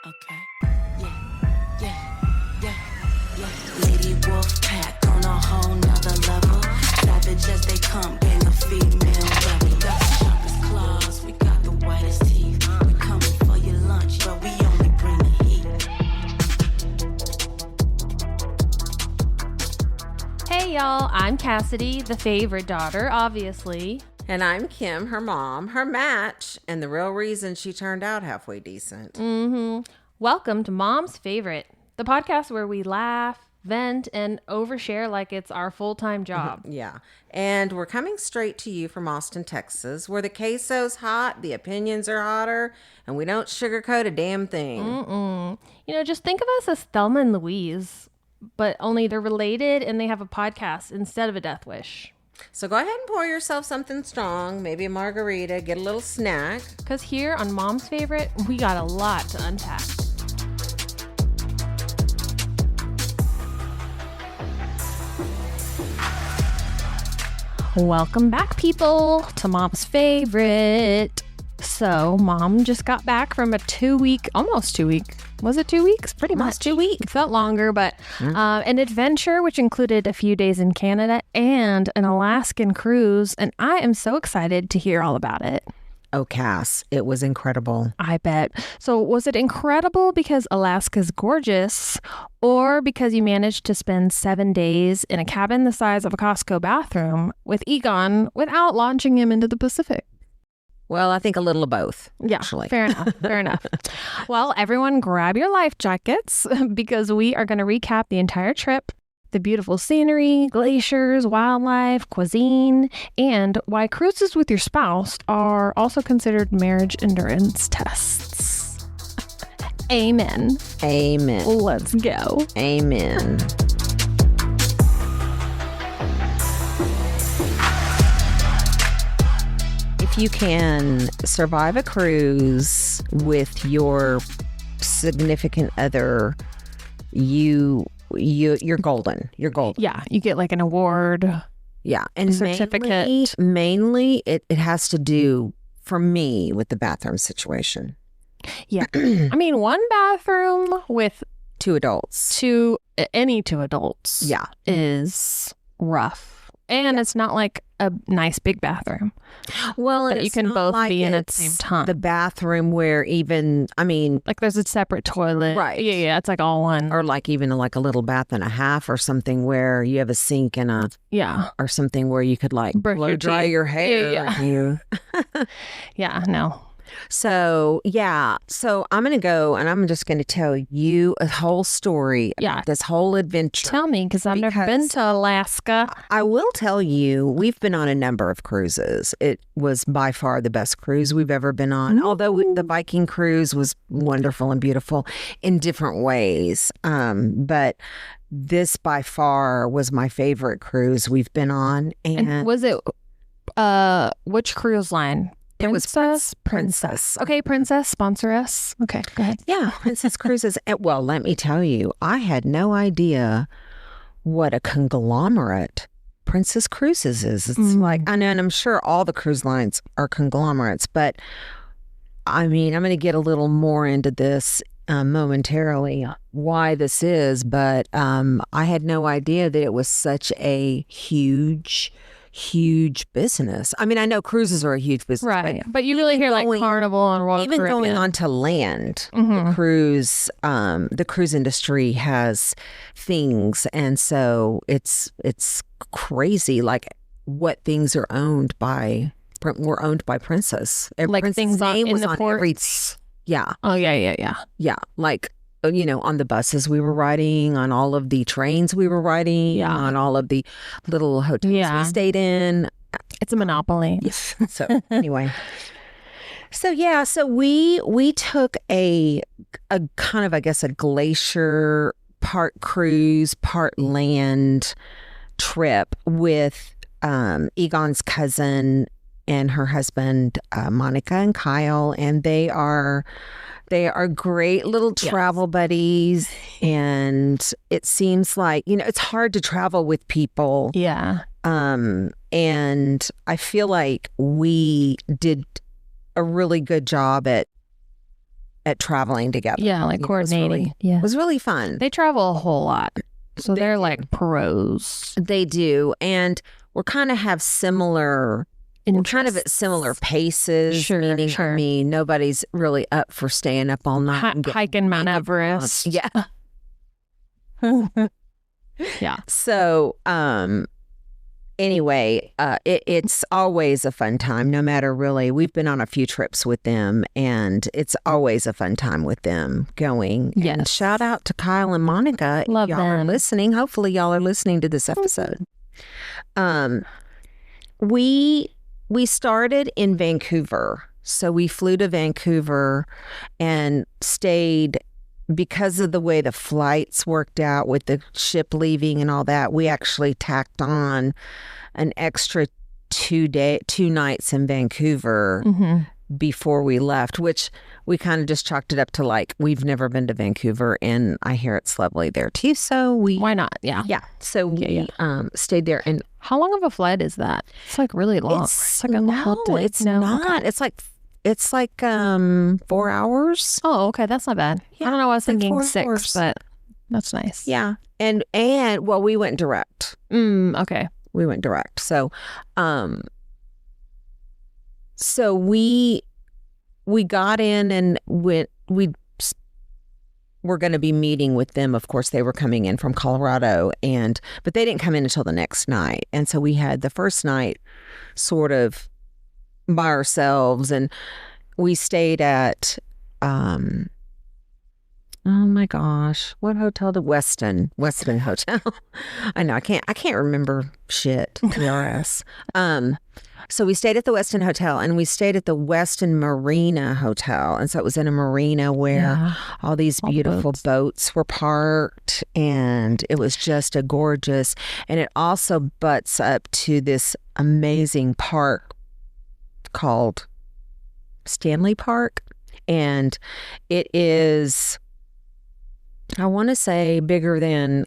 Okay. Yeah. Lady Wolf Pack on a whole nother level. Savage as they come, gang of female rebel. Got the sharpest claws, we got the whitest teeth. We coming for your lunch, but we only bring the heat. Hey y'all, I'm Cassidy, the favorite daughter, obviously. And I'm Kim, her mom, her match, and the real reason she turned out halfway decent. Welcome to Mom's Favorite, the podcast where we laugh, vent, and overshare like it's our full-time job. Yeah. And we're coming straight to you from Austin, Texas, where the queso's hot, the opinions are hotter, and we don't sugarcoat a damn thing. You know, just think of us as Thelma and Louise, but only they're related and they have a podcast instead of a death wish. So go ahead and pour yourself something strong, maybe a margarita, get a little snack. Because here on Mom's Favorite, we got a lot to unpack. Welcome back, people, to Mom's Favorite. So, Mom just got back from almost 2 week. Was it 2 weeks? Pretty much 2 weeks. It felt longer, but an adventure which included a few days in Canada and an Alaskan cruise. And I am so excited to hear all about it. Oh, Cass, it was incredible. I bet. So was it incredible because Alaska's gorgeous, or because you managed to spend 7 days in a cabin the size of a Costco bathroom with Egon without launching him into the Pacific? Well, I think a little of both, Yeah, actually. fair enough. Fair enough. Well, everyone grab your life jackets because we are going to recap the entire trip, the beautiful scenery, glaciers, wildlife, cuisine, and why cruises with your spouse are also considered marriage endurance tests. Amen. Amen. Let's go. Amen. If you can survive a cruise with your significant other, you're golden. You're golden. Yeah, you get like an award. Yeah, and certificate. Mainly, it has to do for me with the bathroom situation. Yeah. I mean, one bathroom with Two adults. any two adults. Yeah. Is rough. And it's not like a nice big bathroom. Well, that and you can it's both not be in at the it's same time. The bathroom where Like there's a separate toilet. Right. Yeah, it's like all one. or like even like a little bath and a half or something where you have a sink and or something where you could like Brush blow your dry teeth. your hair. Yeah. Yeah, no. So, yeah. So I'm going to go and I'm just going to tell you a whole story about this whole adventure. Tell me, because I've never been to Alaska. I will tell you, we've been on a number of cruises. It was by far the best cruise we've ever been on, although the Viking cruise was wonderful and beautiful in different ways. But this by far was my favorite cruise we've been on. And was it, which cruise line? It was Princess. Okay, Princess, sponsor us. Okay, go ahead. Yeah, Princess Cruises. Well, let me tell you, I had no idea what a conglomerate Princess Cruises is. It's like, I know, and I'm sure all the cruise lines are conglomerates, but I mean, I'm going to get a little more into this momentarily, why this is, but I had no idea that it was such a huge business. I mean, I know cruises are a huge business, Right. But you really hear like Carnival and Royal even Caribbean. going on to land, the cruise industry has things, and so it's crazy. Like what things are owned by were owned by Princess. Like Princess' things name in was the on ports. yeah. Oh yeah. Like, you know, on the buses we were riding, on all of the trains we were riding, on all of the little hotels we stayed in. It's a monopoly. Yes. So anyway, so we took a kind of, I guess, a glacier, part cruise, part land trip with Egon's cousin and her husband, Monica and Kyle, and they are great little travel buddies. And it seems like, you know, it's hard to travel with people. Yeah. And I feel like we did a really good job at at traveling together. Yeah, like coordinating. It was really fun. They travel a whole lot. So they're like pros. They do. And we're kind of have similar... We're kind of at similar paces. Sure, meaning, sure. I mean, nobody's really up for staying up all night. and getting Hiking Mount Everest. Yeah. Yeah. So, anyway, it's always a fun time, no matter really. We've been on a few trips with them, and it's always a fun time with them going. Yes. And shout out to Kyle and Monica. Love if y'all are them. listening. Hopefully, y'all are listening to this episode. We started in Vancouver. So we flew to Vancouver and stayed, because of the way the flights worked out with the ship leaving and all that. We actually tacked on an extra 2 nights in Vancouver before we left, which we kind of just chalked it up to like, we've never been to Vancouver and I hear it's lovely there too. So Why not? Yeah. So we stayed there. And how long of a flight is that? It's like really long. It's like a whole day. It's not. Okay. It's like 4 hours. Oh, okay. That's not bad. Yeah, I don't know. I was it's like thinking 4 6, hours. but that's nice. Yeah. And well, we went direct. Okay. We went direct. So so we got in and were going to be meeting with them. Of course, they were coming in from Colorado, but they didn't come in until the next night. And so we had the first night sort of by ourselves, and we stayed at oh my gosh, what hotel? The Westin Hotel. I know I can't remember shit. TRS. So we stayed at the Westin Hotel, and we stayed at the Westin Marina Hotel. And so it was in a marina where all these beautiful boats were parked, and it was just a gorgeous, and it also butts up to this amazing park called Stanley Park. And it is, I want to say, bigger than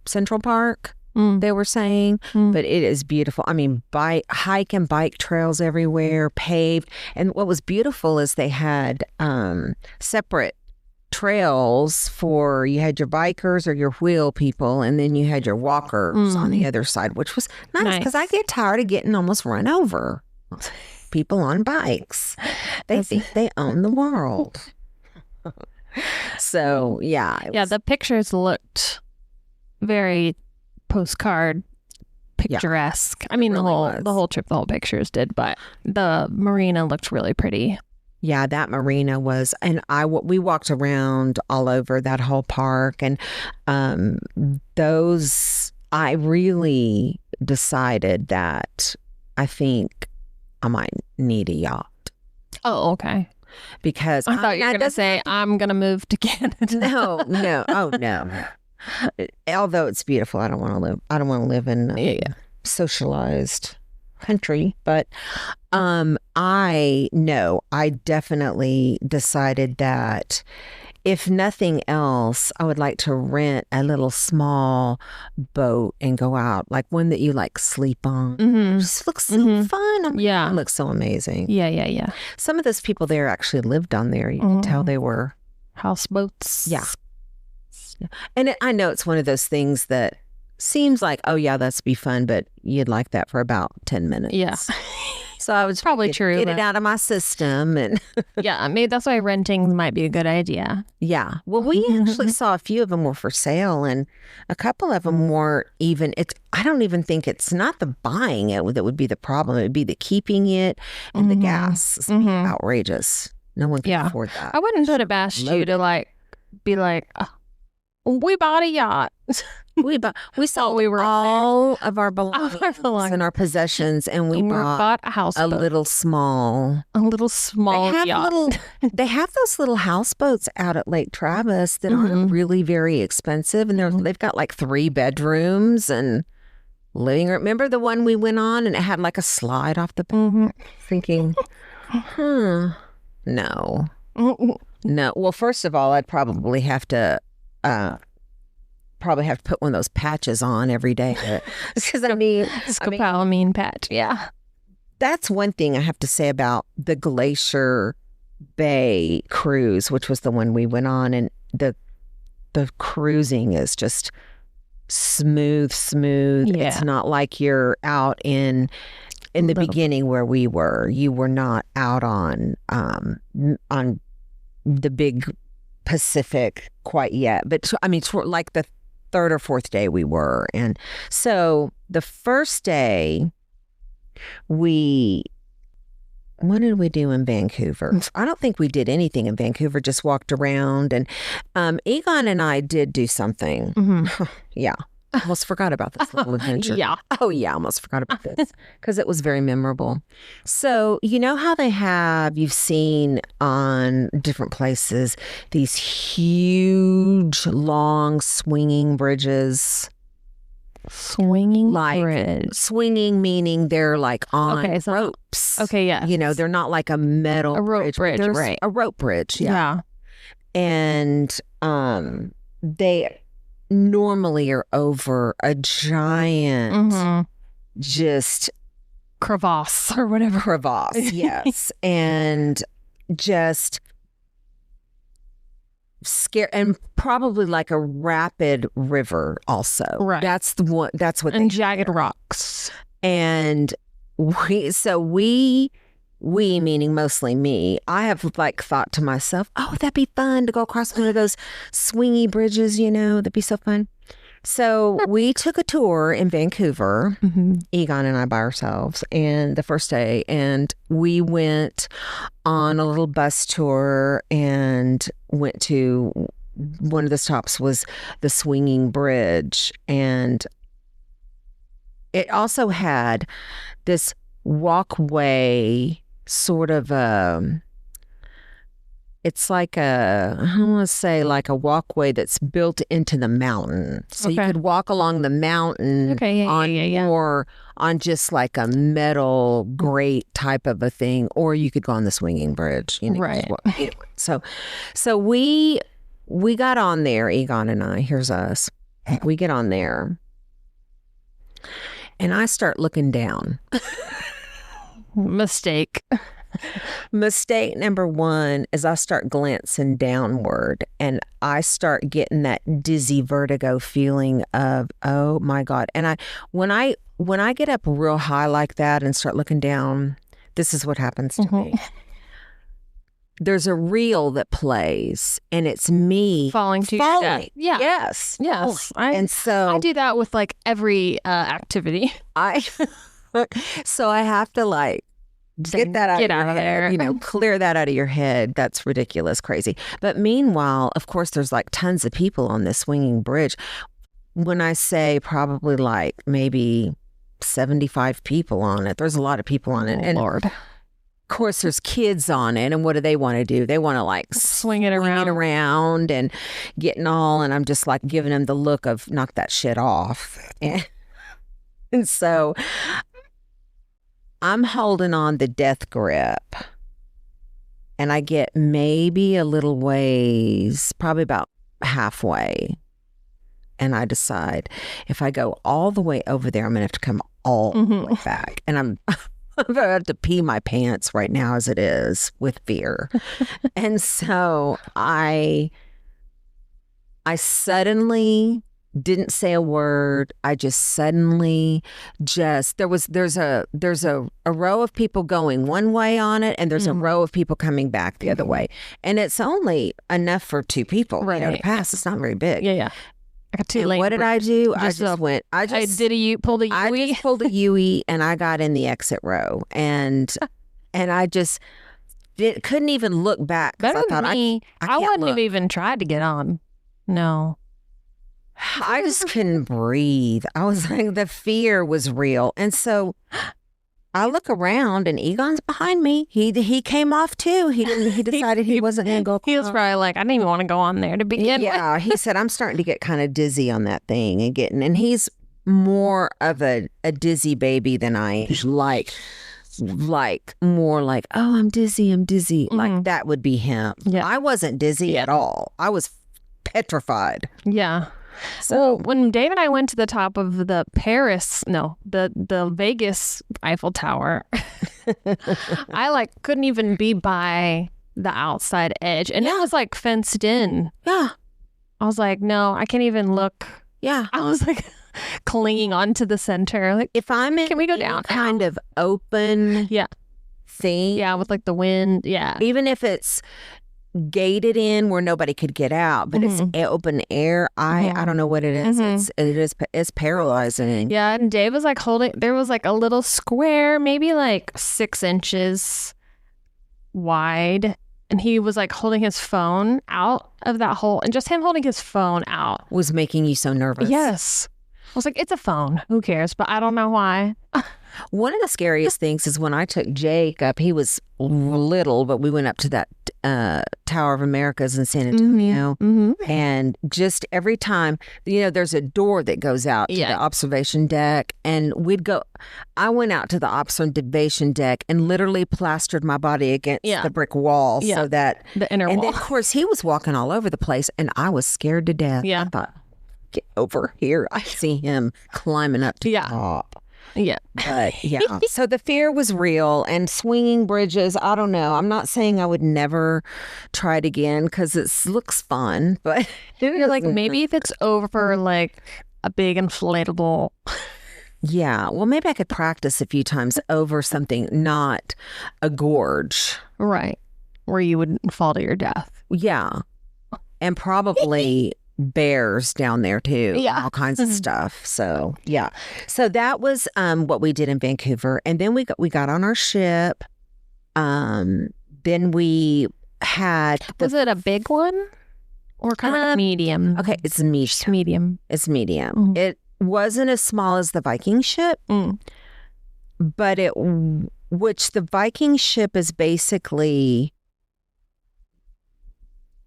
Central Park. They were saying, but it is beautiful. I mean, hike and bike trails everywhere, paved. And what was beautiful is they had separate trails for, you had your bikers or your wheel people, and then you had your walkers on the other side, which was nice because I get tired of getting almost run over. People on bikes. They think they own the world. So, yeah. The pictures looked very postcard picturesque. I mean, really the whole trip, the whole pictures did, but the marina looked really pretty. Yeah, that marina was, and we walked around all over that whole park, and I really decided that I think I might need a yacht. Oh, okay. Because I thought you were going to say, I'm going to move to Canada. No. Oh, no. Although it's beautiful, I don't want to live in a socialized country, but I definitely decided that if nothing else, I would like to rent a little small boat and go out, like one that you like sleep on. It just looks so fun. It looks so amazing. Yeah. Some of those people there actually lived on there. You could tell they were houseboats. Yeah. And I know it's one of those things that seems like, oh yeah, that's be fun, but you'd like that for about 10 minutes. Yeah. So I was probably true. Get it out of my system, and yeah, maybe that's why renting might be a good idea. Yeah. Well, we actually saw a few of them were for sale, and a couple of them weren't even. I don't even think it's not the buying it that would be the problem. It would be the keeping it, and the gas is outrageous. No one can afford that. I wouldn't put it past you to be like, we bought a yacht. We sold all of our belongings and our possessions, and we bought a houseboat. A little small yacht. They have those little houseboats out at Lake Travis that aren't really very expensive, and they've got like 3 bedrooms and living room. Remember the one we went on, and it had like a slide off the back? Thinking, no. Well, first of all, I'd probably have to put one of those patches on every day. Because scopolamine patch. Yeah. That's one thing I have to say about the glacier Bay cruise, which was the one we went on, and the cruising is just smooth. Yeah. It's not like you're out in the beginning where we were. You were not out on the big Pacific quite yet, but I mean, like the third or fourth day we were. And so the first day what did we do in Vancouver? I don't think we did anything in Vancouver, just walked around. And Egon and I did do something. Mm-hmm. Yeah. Almost forgot about this little adventure. Yeah. Oh, yeah. Almost forgot about this because it was very memorable. So, you know how you've seen on different places, these huge, long, swinging bridges? Swinging Like bridge. swinging meaning they're like on ropes. Okay, yeah. You know, they're not like a metal A rope bridge, There's right. a rope bridge. Yeah. And they normally are over a giant Mm-hmm. just Crevasse or whatever. crevasse. Yes. And just scare, and probably like a rapid river also. Right. That's what And jagged rocks. And we meaning mostly me, I have like thought to myself, oh, that'd be fun to go across one of those swingy bridges, you know, that'd be so fun. So we took a tour in Vancouver, Mm-hmm. Egon and I by ourselves, and the first day, and we went on a little bus tour and went to one of the stops was the swinging bridge, and it also had this walkway, sort of it's like I want to say like a walkway that's built into the mountain. So you Okay. could walk along the mountain Okay, yeah. or on just like a metal grate type of a thing, or you could go on the swinging bridge. You know, Right. anyway, so we got on there, Egon and I, here's us. We get on there and I start looking down. Mistake. Mistake number one is I start glancing downward and I start getting that dizzy vertigo feeling of, oh my God. And when I get up real high like that and start looking down, this is what happens to me. There's a reel that plays and it's me Falling to your death. Yeah. Yes. Yes. And so I do that with like every activity. So I have to like get that out, Get of, out your of head, there. you know, clear that out of your head. That's ridiculous, crazy. But meanwhile, of course, there's like tons of people on this swinging bridge. When I say probably like maybe 75 people on it, there's a lot of people on it. Oh, And Lord. of course, there's kids on it. And what do they want to do? They want to like Swing it around. and getting all, and I'm just like giving them the look of knock that shit off. And so I'm holding on the death grip and I get maybe a little ways, probably about halfway. And I decide if I go all the way over there, I'm going to have to come all the way back. And I'm about to pee my pants right now as it is with fear. And so I suddenly didn't say a word. I just suddenly there's a row of people going one way on it and there's a row of people coming back the other way. And it's only enough for two people to pass. It's not very big. Yeah. I got 2 And lanes. what did I do? I pulled a pulled a I pulled a Yui and I got in the exit row and I just couldn't even look back. Better I thought, than me. I can't wouldn't look. have even tried to get on. No. I just couldn't breathe. I was like, the fear was real. And so I look around and Egon's behind me. He came off too. He decided he wasn't going to go. He was probably like, I didn't even want to go on there to begin with. Yeah, he said, I'm starting to get kind of dizzy on that thing and he's more of a dizzy baby than I am. Like more like, oh, I'm dizzy. Like that would be him. Yeah. I wasn't dizzy at all. I was petrified. Yeah. So When Dave and I went to the top of the Vegas Eiffel Tower, I like couldn't even be by the outside edge, and it was like fenced in. Yeah. I was like, no, I can't even look. Yeah. I was like clinging onto the center. Like, If I'm in can we go any down? kind of open Yeah. thing, Yeah, with like the wind. Yeah. even if it's gated in where nobody could get out, but it's open air, I don't know what it is. It's paralyzing. Yeah, and Dave was like there was like a little square, maybe like 6 inches wide, and he was like holding his phone out of that hole, and just him holding his phone out Was making you so nervous. Yes. I was like, it's a phone. Who cares? But I don't know why. One of the scariest things is when I took Jake up, he was little, but we went up to that Tower of Americas in San Antonio. And just every time, there's a door that goes out to the observation deck, and I went out to the observation deck and literally plastered my body against the brick wall so that the inner wall. And then, of course, he was walking all over the place, and I was scared to death. Yeah. I thought, get over here. I see him climbing up to the top. Yeah. But yeah, so the fear was real, and swinging bridges, I don't know. I'm not saying I would never try it again because it looks fun, but you're like, maybe if it's over like a big inflatable. Yeah. Well, maybe I could practice a few times over something, not a gorge. Right. Where you would fall to your death. Yeah. And probably bears down there too. Yeah. All kinds of stuff. So yeah. So that was what we did in Vancouver. And then we got on our ship. Then we had was it a big one? Or kind of medium? Okay, it's medium. It's medium. It wasn't as small as the Viking ship, but which the Viking ship is basically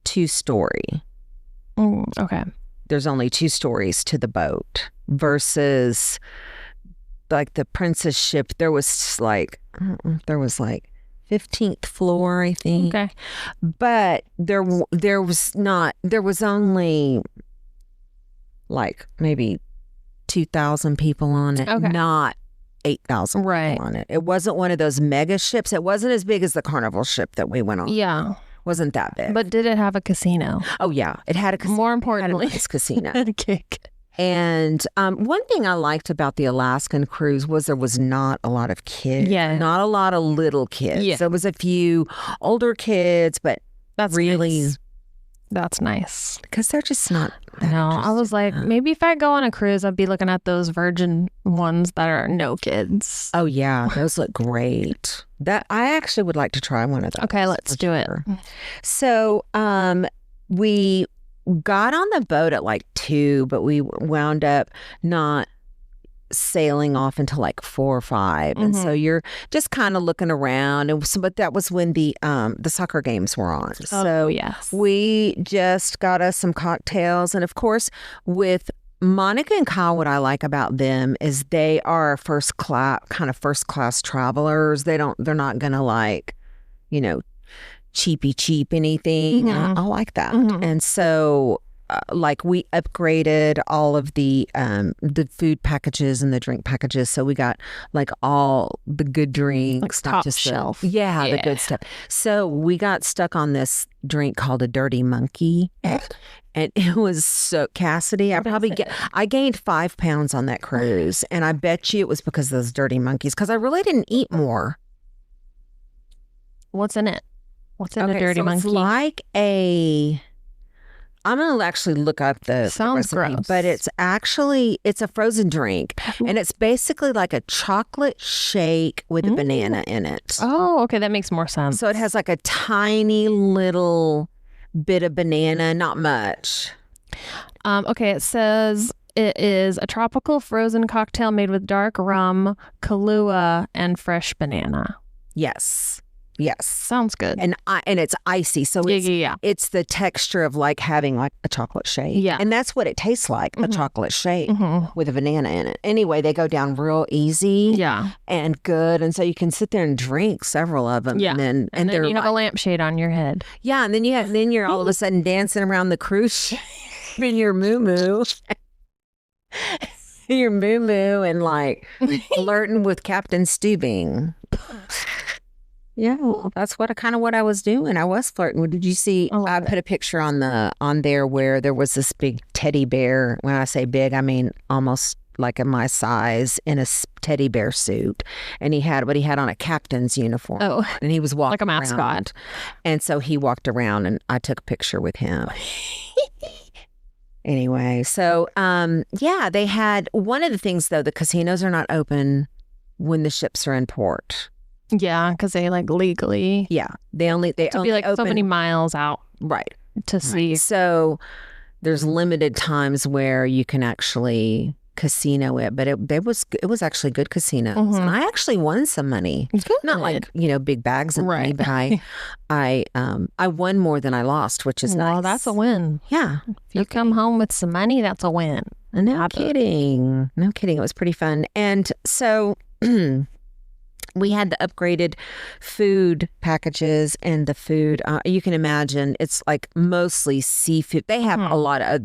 2-story. Okay. There's only 2 stories to the boat versus like the Princess ship. There was like 15th floor, I think. Okay. But there was only like maybe 2,000 people on it, not 8,000 people on it. It wasn't one of those mega ships. It wasn't as big as the Carnival ship that we went on. Yeah. Wasn't that big. But did it have a casino? Oh, yeah. It had a casino. More importantly. It had a nice casino. Okay. And one thing I liked about the Alaskan cruise was there was not a lot of kids. Yeah. Not a lot of little kids. Yeah. There was a few older kids, but really... Nice. That's nice. Because they're just not... No, I was like, maybe if I go on a cruise, I'd be looking at those virgin ones that are no kids. Oh, yeah. Those look great. I actually would like to try one of those. Okay, let's do it. So we got on the boat at like 2, but we wound up not sailing off until like 4 or 5. And so you're just kind of looking around. But that was when the soccer games were on. So yes. We just got us some cocktails. And of course, with Monica and Kyle, what I like about them is they are first class travelers. They're not gonna like, cheap anything. I like that. And so like we upgraded all of the food packages and the drink packages, so we got like all the good drinks, like not top just shelf. the good stuff. So we got stuck on this drink called a Dirty Monkey, and it was so Cassidy. I gained 5 pounds on that cruise, and I bet you it was because of those Dirty Monkeys. Because I really didn't eat more. What's in it? What's in a Dirty Monkey? It's like I'm going to actually look up the Sounds recipe, gross. but it's a frozen drink, and it's basically like a chocolate shake with a banana in it. Oh, okay. That makes more sense. So it has like a tiny little bit of banana, not much. Okay, it says it is a tropical frozen cocktail made with dark rum, Kahlua, and fresh banana. Yes. Sounds good. And it's icy, so it's the texture of like having like a chocolate shake. Yeah. And that's what it tastes like, a chocolate shake with a banana in it. Anyway, they go down real easy and good. And so you can sit there and drink several of them. Yeah. And then they're you have a lampshade on your head. Yeah. And then you're all of a sudden dancing around the cruise ship in your moo-moo. Your moo-moo and like flirting with Captain Steubing. Yeah, well, that's what I was doing. I was flirting. Did you see? I put a picture on there where there was this big teddy bear. When I say big, I mean almost like in my size in a teddy bear suit, and he had on a captain's uniform. Oh, and he was walking like a mascot. around. And so he walked around, and I took a picture with him. Anyway, so yeah, they had one of the things though. The casinos are not open when the ships are in port. Yeah, because they like legally. Yeah, they only be like open, so many miles out, right, to see. So there's limited times where you can actually casino it, but it was actually good casinos, and I actually won some money. Good. Not like big bags of money, but I won more than I lost, which is nice. Well, that's a win. Yeah, if you come home with some money, that's a win. No kidding. It was pretty fun, and so. We had the upgraded food packages, and the food, you can imagine, it's like mostly seafood. They have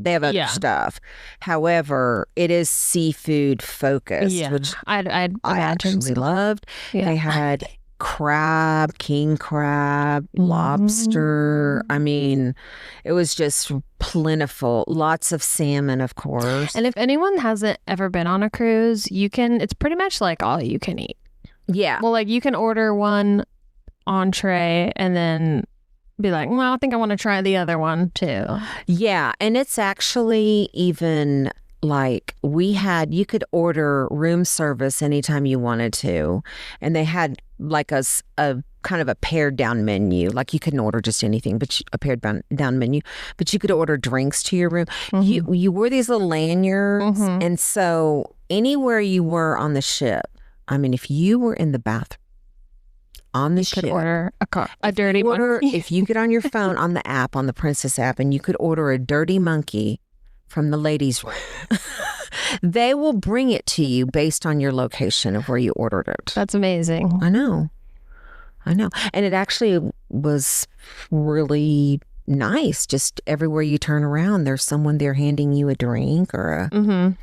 they have other stuff. However, it is seafood focused, which I actually loved. Yeah. They had crab, king crab, lobster. I mean, it was just plentiful. Lots of salmon, of course. And if anyone hasn't ever been on a cruise, it's pretty much like all you can eat. Yeah. Well, like you can order one entree and then be like, well, I think I want to try the other one too. Yeah. And it's actually even like you could order room service anytime you wanted to. And they had like a kind of a pared down menu. Like you couldn't order just anything, but a pared down menu. But you could order drinks to your room. You wore these little lanyards. And so anywhere you were on the ship, I mean, if you were in the bathroom on the ship, could order a dirty monkey. If you get on your phone on the app, on the Princess app, and you could order a dirty monkey from the ladies' room, they will bring it to you based on your location of where you ordered it. That's amazing. I know. And it actually was really nice. Just everywhere you turn around, there's someone there handing you a drink or a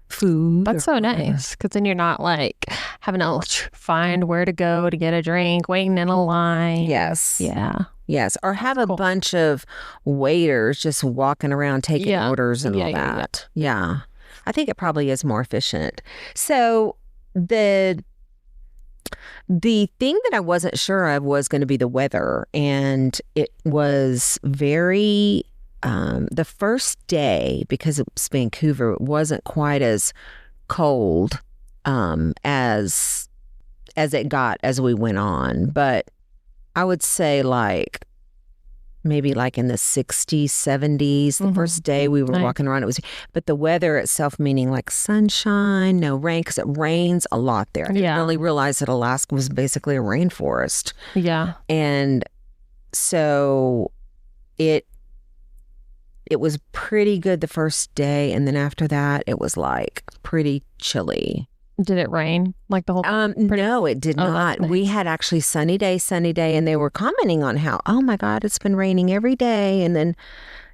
food. That's so nice, because then you're not like having to find where to go to get a drink, waiting in a line. Yes. Yeah. Yes. Or have a bunch of waiters just walking around taking orders and all that. Yeah. I think it probably is more efficient. So the thing that I wasn't sure of was going to be the weather, and it was very the first day, because it was Vancouver, it wasn't quite as cold as it got as we went on. But I would say like maybe like in the 60s, 70s. The first day we were walking around, but the weather itself, meaning like sunshine, no rain, because it rains a lot there. I didn't really realize that Alaska was basically a rainforest. Yeah. And so it was pretty good the first day, and then after that, it was like pretty chilly. Did it rain like the whole time? No, it did not. Nice. We had actually sunny day, and they were commenting on how, oh my God, it's been raining every day. And then,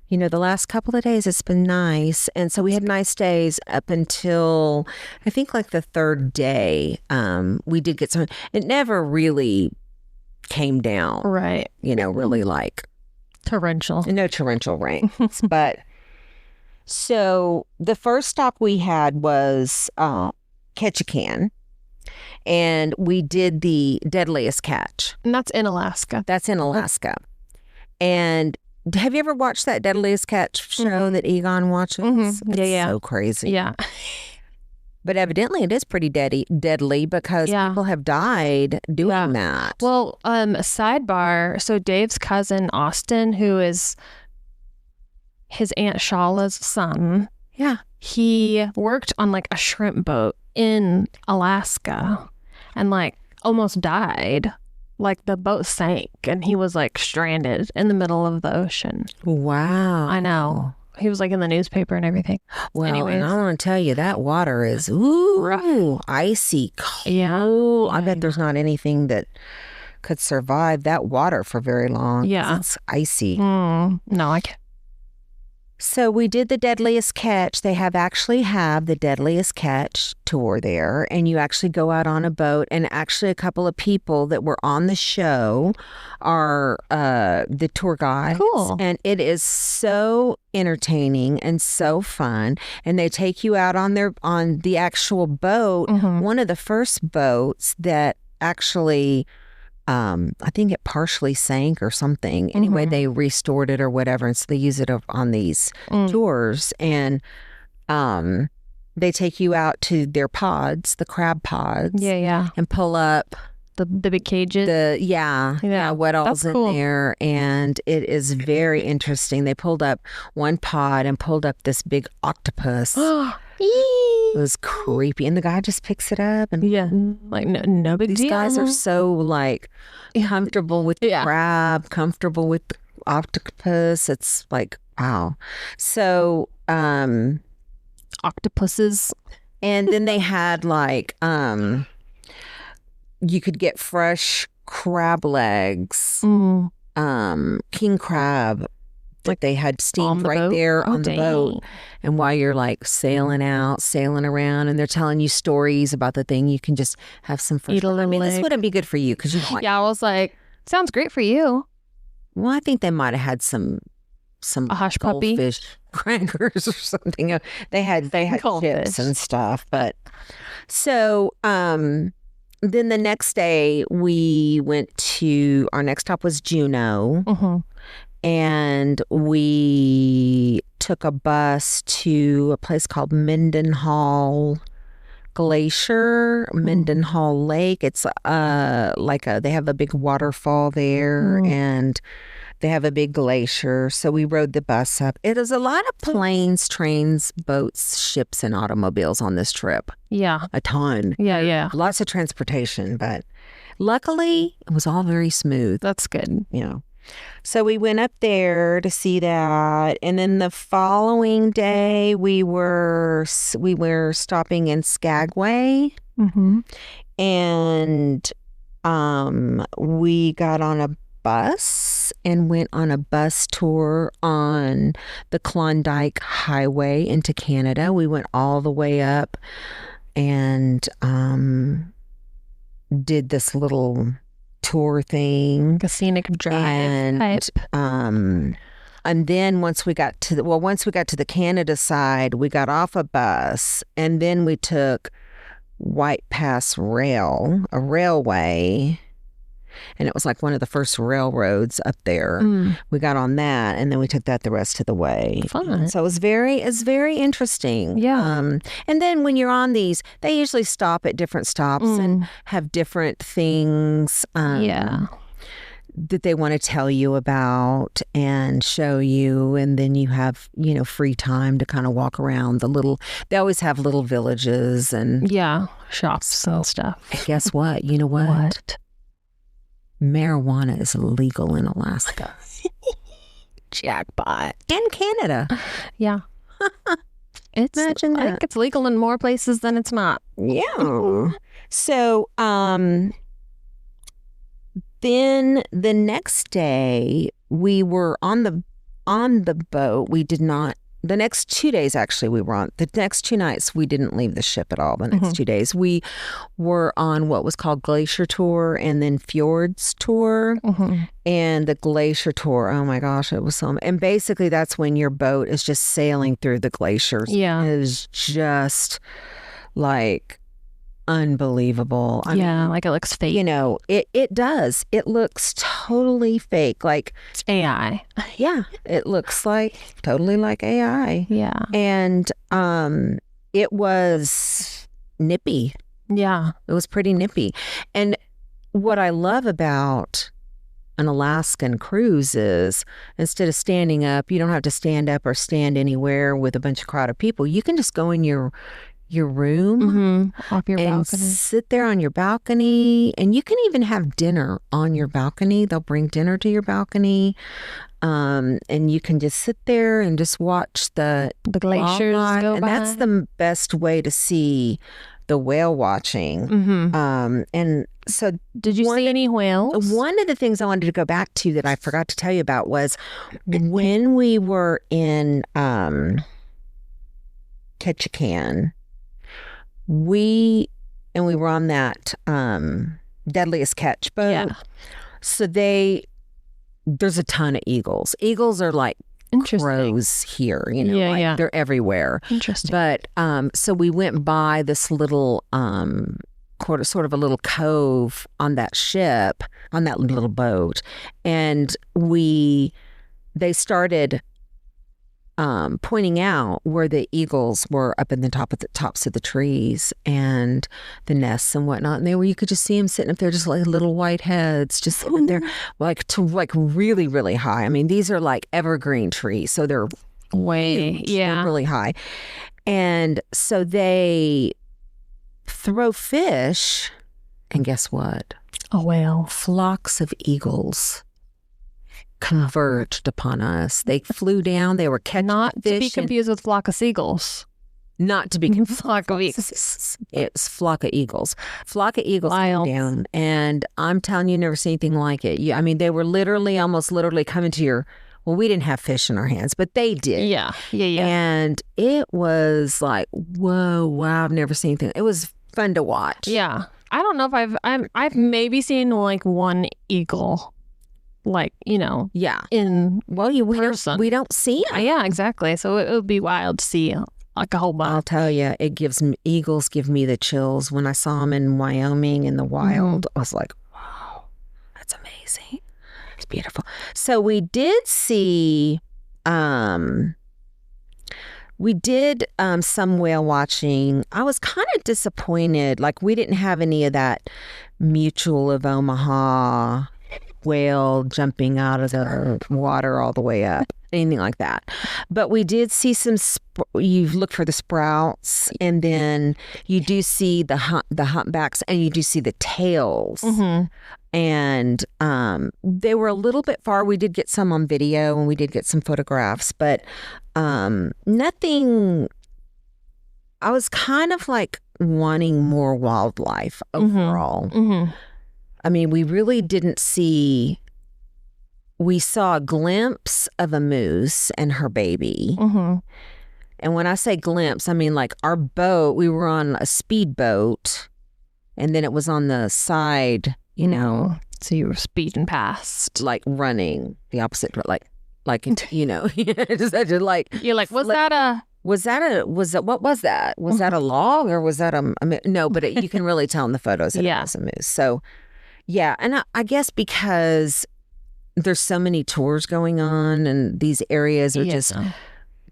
the last couple of days, it's been nice. And so we had nice days up until, I think like the third day, we did get some, it never really came down. Right. Really like. Torrential. No torrential rains. But so the first stop we had was Ketchikan, and we did the Deadliest Catch. And that's in Alaska. That's in Alaska. And have you ever watched that Deadliest Catch show that Egon watches? It's so crazy. Yeah. But evidently it is pretty deadly because people have died doing that. Well, sidebar. So Dave's cousin, Austin, who is his Aunt Shala's son. Yeah. He worked on like a shrimp boat in Alaska and like almost died. Like the boat sank and he was like stranded in the middle of the ocean. Wow. I know. He was like in the newspaper and everything. Well, anyways. and I want to tell you, that water is icy cold. Yeah. I bet there's not anything that could survive that water for very long. Yeah. It's icy. No, I can't. So we did the Deadliest Catch. They actually have the Deadliest Catch tour there, and you actually go out on a boat. And actually, a couple of people that were on the show are the tour guides. Cool. And it is so entertaining and so fun. And they take you out on the actual boat. One of the first boats that actually. I think it partially sank or something. Anyway, they restored it or whatever, and so they use it on these tours. And they take you out to their pods, the crab pods, and pull up the big cages. What all's That's cool. in there, and it is very interesting. They pulled up one pod and pulled up this big octopus. It was creepy, and the guy just picks it up, and like no big these deal. guys are so like comfortable with the crab, comfortable with the octopus. It's like wow. So octopuses, and then they had like you could get fresh crab legs, king crab. Like they had steamed right there on the boat. And while you're like sailing around, and they're telling you stories about the thing, you can just have some fresh. I mean, this wouldn't be good for you because you don't like. Yeah, I was like, sounds great for you. Well, I think they might have had some a hush puppy goldfish crackers or something. They had chips and stuff. But so then the next day our next stop was Juneau. And we took a bus to a place called Mendenhall Glacier, Mendenhall Lake. It's they have a big waterfall there, and they have a big glacier. So we rode the bus up. It was a lot of planes, trains, boats, ships, and automobiles on this trip. Yeah. A ton. Yeah. Lots of transportation, but luckily it was all very smooth. That's good. So we went up there to see that, and then the following day we were stopping in Skagway, and we got on a bus and went on a bus tour on the Klondike Highway into Canada. We went all the way up and did this little tour thing, a scenic drive and then once we got to the Canada side, we got off a bus, and then we took White Pass Rail, a railway, and it was like one of the first railroads up there. We got on that, and then we took that the rest of the way. Fun. So it's very interesting. Yeah. And then when you're on these, they usually stop at different stops and have different things. That they want to tell you about and show you, and then you have free time to kind of walk around they always have little villages and shops and stuff. And guess what? You know what? Marijuana is illegal in Alaska. Jackpot. And Canada. Yeah. Imagine that. I think it's legal in more places than it's not. Yeah. So then the next day we were on the boat. We did not. The next 2 days, actually, we were on. The next 2 nights, we didn't leave the ship at all. The next 2 days, we were on what was called Glacier Tour and then Fjords Tour. And the Glacier Tour, oh my gosh, it was so. And basically, that's when your boat is just sailing through the glaciers. Yeah, it is just like unbelievable. I mean, like it looks fake. It does. It looks totally fake. Like it's AI. Yeah, it looks like totally like AI. Yeah. And it was nippy. Yeah. It was pretty nippy. And what I love about an Alaskan cruise is instead of standing up, you don't have to stand up or stand anywhere with a bunch of crowd of people. You can just go in your room off your and balcony. Sit there on your balcony, and you can even have dinner on your balcony. They'll bring dinner to your balcony, and you can just sit there and just watch the glaciers go and by. That's the best way to see the whale watching. And So Did you see any whales? one of the things I wanted to go back to that I forgot to tell you about was when we were in Ketchikan, we were on that Deadliest Catch boat. Yeah. So there's a ton of eagles. Eagles are like crows here, you know, like they're everywhere. Interesting. But so we went by this little sort of a little cove on that ship, on that little boat, and they started pointing out where the eagles were up in the tops of the trees and the nests and whatnot, and you could just see them sitting up there, just like little white heads, just sitting there, like really, really high. I mean, these are like evergreen trees, so they're way huge. They're really high, and so they throw fish, and guess what? A whale. Flocks of eagles converged upon us. They flew down. They were catching Not fish. to be confused with flock of seagulls. Not to be confused. Flock of eagles. It's flock of eagles. Flock of eagles Wild. came down, and I'm telling you, never seen anything like it. I mean, they were almost literally coming to your. Well, we didn't have fish in our hands, but they did. Yeah. And it was like, whoa, wow! I've never seen anything. It was fun to watch. Yeah. I don't know if I've maybe seen like one eagle, like, you know. Yeah. In person. We don't see them. Yeah, exactly. So it would be wild to see like a whole bunch. I'll tell you, eagles give me the chills. When I saw them in Wyoming in the wild, I was like, wow, that's amazing. It's beautiful. So we did see, some whale watching. I was kind of disappointed. Like, we didn't have any of that Mutual of Omaha whale jumping out of the water all the way up, anything like that. But we did see some. You look for the sprouts, and then you do see the humpbacks, and you do see the tails. And they were a little bit far. We did get some on video, and we did get some photographs, but nothing. I was kind of like wanting more wildlife overall. I mean, we really didn't see. We saw a glimpse of a moose and her baby. And when I say glimpse, I mean like our boat, we were on a speedboat, and then it was on the side, you know. So you were speeding past. Like running the opposite, like, you know, just like. You're like, what was that? Was that a log, or was that no, but you can really tell in the photos that it was a moose. So, yeah. And I guess because there's so many tours going on, and these areas are just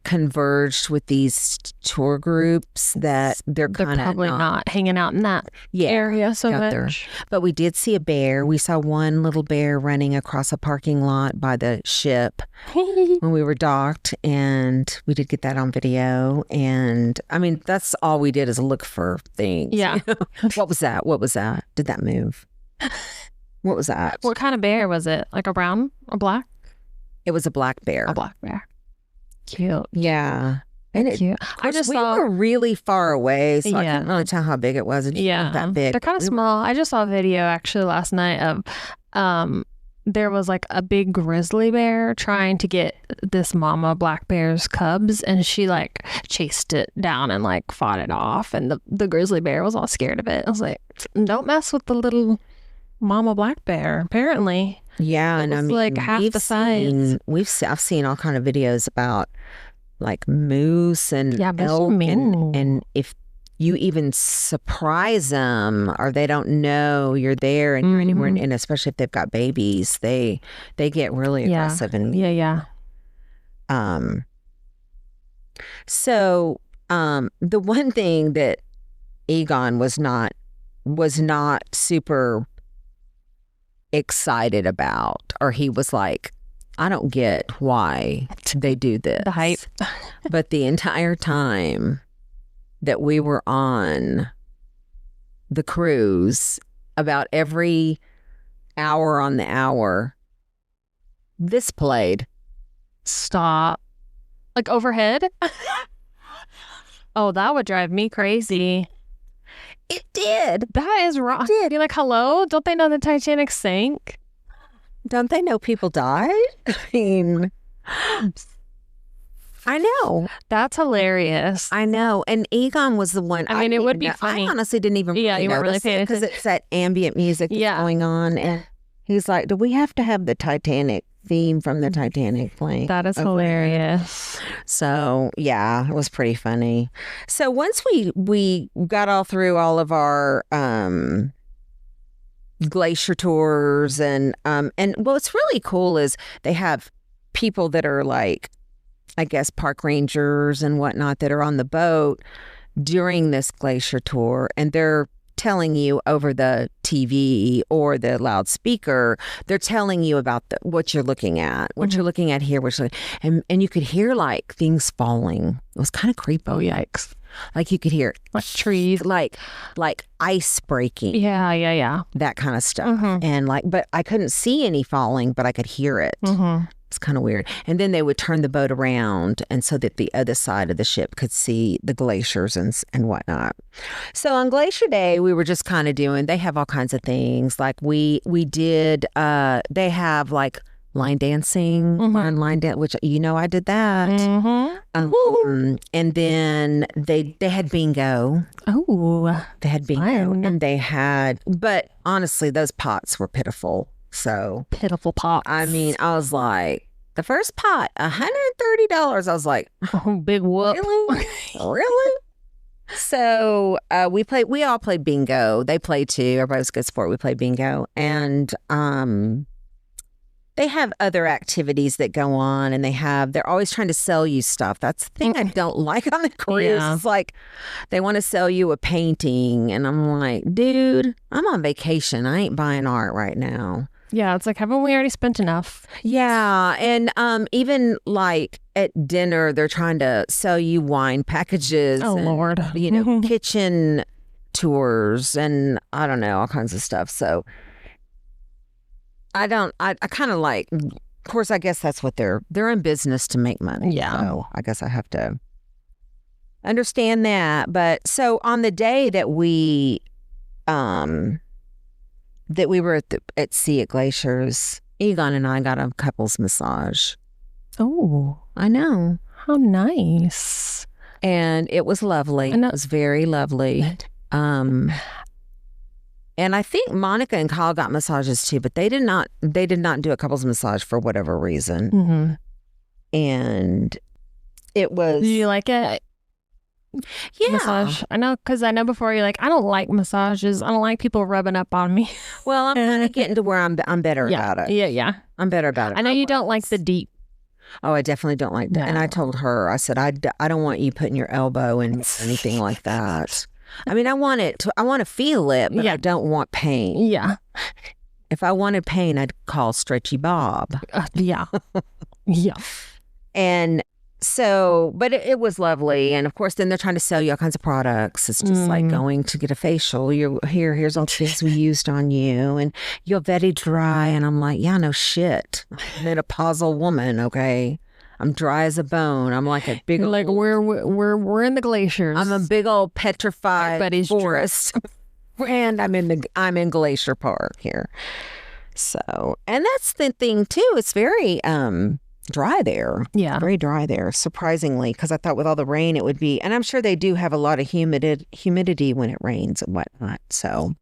converged with these tour groups that they're probably not hanging out in that area so much. There. But we did see a bear. We saw one little bear running across a parking lot by the ship when we were docked, and we did get that on video. And I mean, that's all we did is look for things. Yeah. You know? What was that? Did that move? What was that? What kind of bear was it? Like a brown or black? It was a black bear. A black bear. Cute. Yeah. And cute. I just saw, we were really far away, so I couldn't really tell how big it was. It just wasn't that big. They're kind of small. I just saw a video actually last night of there was like a big grizzly bear trying to get this mama black bear's cubs, and she like chased it down and like fought it off, and the grizzly bear was all scared of it. I was like, don't mess with the little mama black bear, apparently. Yeah, and I mean, like half the size. I've seen all kind of videos about like moose and elk, and if you even surprise them or they don't know you're there and you're anywhere, and especially if they've got babies, they get really aggressive. And so the one thing that Egon was not super excited about, or he was like, I don't get why they do this. The hype. But the entire time that we were on the cruise, about every hour on the hour, this played. Stop. Like overhead? Oh, that would drive me crazy. It did. That is wrong. It did. You're like, hello? Don't they know the Titanic sank? Don't they know people died? I mean, I know. That's hilarious. I know. And Egon was the one. I mean, it would be funny. I honestly didn't even Yeah, you weren't really paying because it's that ambient music that's going on. And he's like, do we have to have the Titanic theme from the Titanic playing? That is hilarious. So, yeah, it was pretty funny. So once we got all through all of our glacier tours and what's really cool is they have people that are like, I guess, park rangers and whatnot that are on the boat during this glacier tour, and they're telling you over the TV or the loudspeaker, they're telling you about what you're looking at, what you're looking at here, and you could hear like things falling. It was kind of creepy. Oh, yikes. Like you could hear like trees, like ice breaking. Yeah. That kind of stuff. And but I couldn't see any falling, but I could hear it. It's kind of weird. And then they would turn the boat around, and so that the other side of the ship could see the glaciers and whatnot. So on Glacier Day, we were just kind of they have all kinds of things. Like we did, they have like line dancing, line dance, which, I did that. And then they had bingo. Oh, they had bingo. Fun. And they had, but honestly, those pots were pitiful. So pitiful pots. I mean, I was like, the first pot, $130. I was like, oh, big whoop. Really? Really? So we all played bingo. They played too. Everybody was good sport. We played bingo. And they have other activities that go on, and they're always trying to sell you stuff. That's the thing I don't like on the cruise. Yeah. It's like they want to sell you a painting, and I'm like, dude, I'm on vacation. I ain't buying art right now. Yeah, it's like, haven't we already spent enough? Yeah, and even like at dinner, they're trying to sell you wine packages. Oh, Lord. Kitchen tours, and I don't know, all kinds of stuff. So I kind of like, of course, I guess that's what they're in business to make money. Yeah. So I guess I have to understand that. But so on the day that we were at sea at Glaciers, Egon and I got a couples massage. Oh, I know. How nice. And it was lovely. It was very lovely. And I think Monica and Kyle got massages too, but they did not do a couples massage for whatever reason. And it was. Did you like it? Yeah. Massage. I know, because I know before you're like, I don't like massages. I don't like people rubbing up on me. Well, I'm kind of getting to where I'm better about it. Yeah. I'm better about it. I know you don't like the deep. Oh, I definitely don't like that. No. And I told her, I said, I don't want you putting your elbow in anything like that. I mean, I want to feel it, but I don't want pain. Yeah. If I wanted pain, I'd call Stretchy Bob. Yeah. And so, but it was lovely. And of course, then they're trying to sell you all kinds of products. It's just like going to get a facial. Here's all the things we used on you, and you're very dry. And I'm like, yeah, no shit. I'm a menopausal woman, okay? I'm dry as a bone. I'm like a big old, like we're in the glaciers. I'm a big old petrified forest. And I'm in Glacier Park here. So, and that's the thing too. It's very dry there. Yeah. Very dry there, surprisingly, because I thought with all the rain it would be, and I'm sure they do have a lot of humidity when it rains and whatnot. So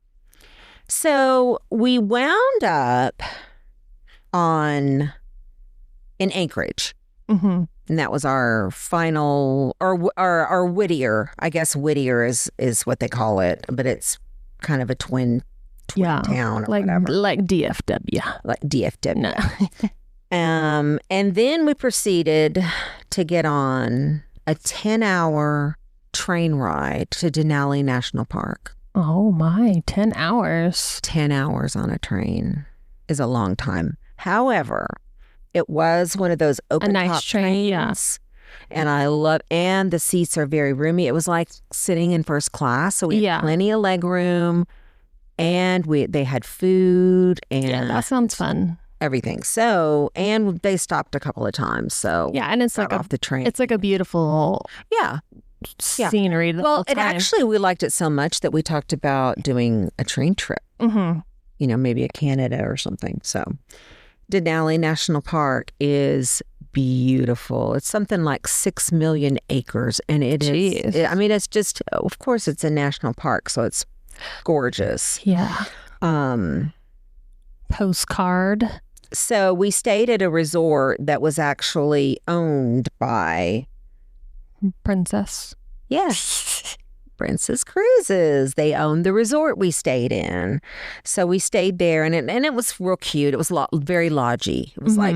we wound up in Anchorage. Mm-hmm. And that was our final, or our Whittier. I guess Whittier is what they call it, but it's kind of a twin town or whatever. Like DFW. Like DFW. No. And then we proceeded to get on a 10-hour train ride to Denali National Park. Oh my, 10 hours. 10 hours on a train is a long time. However, it was one of those open top trains. Yeah. And and the seats are very roomy. It was like sitting in first class. So we had plenty of leg room, and they had food, and that sounds fun. Everything. So, and they stopped a couple of times. So and it's like off the train. It's like a beautiful scenery the Well, whole time. we liked it so much that we talked about doing a train trip, maybe a Canada or something. So Denali National Park is beautiful. It's something like 6 million acres. And it is, it's just, of course, it's a national park, so it's gorgeous. Yeah. Postcard. So we stayed at a resort that was actually owned by Princess. Yes. Princess Cruises. They owned the resort we stayed in. So we stayed there and it was real cute. It was very lodgy. It was like